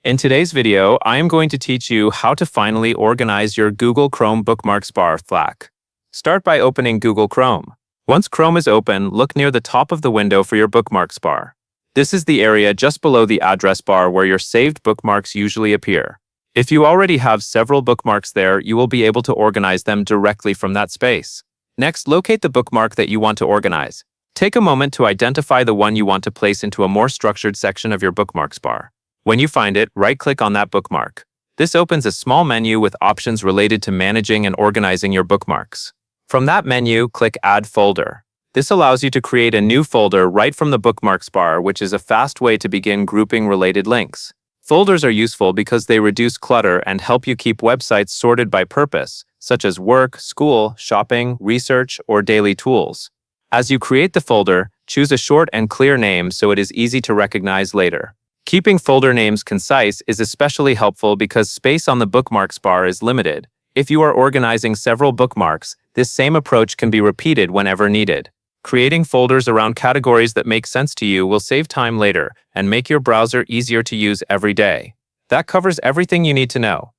In today's video, I am going to teach you how to finally organize your Google Chrome Bookmarks Bar FLAC. Start by opening Google Chrome. Once Chrome is open, look near the top of the window for your bookmarks bar. This is the area just below the address bar where your saved bookmarks usually appear. If you already have several bookmarks there, you will be able to organize them directly from that space. Next, locate the bookmark that you want to organize. Take a moment to identify the one you want to place into a more structured section of your bookmarks bar. When you find it, right-click on that bookmark. This opens a small menu with options related to managing and organizing your bookmarks. From that menu, click Add Folder. This allows you to create a new folder right from the bookmarks bar, which is a fast way to begin grouping related links. Folders are useful because they reduce clutter and help you keep websites sorted by purpose, such as work, school, shopping, research, or daily tools. As you create the folder, choose a short and clear name so it is easy to recognize later. Keeping folder names concise is especially helpful because space on the bookmarks bar is limited. If you are organizing several bookmarks, this same approach can be repeated whenever needed. Creating folders around categories that make sense to you will save time later and make your browser easier to use every day. That covers everything you need to know.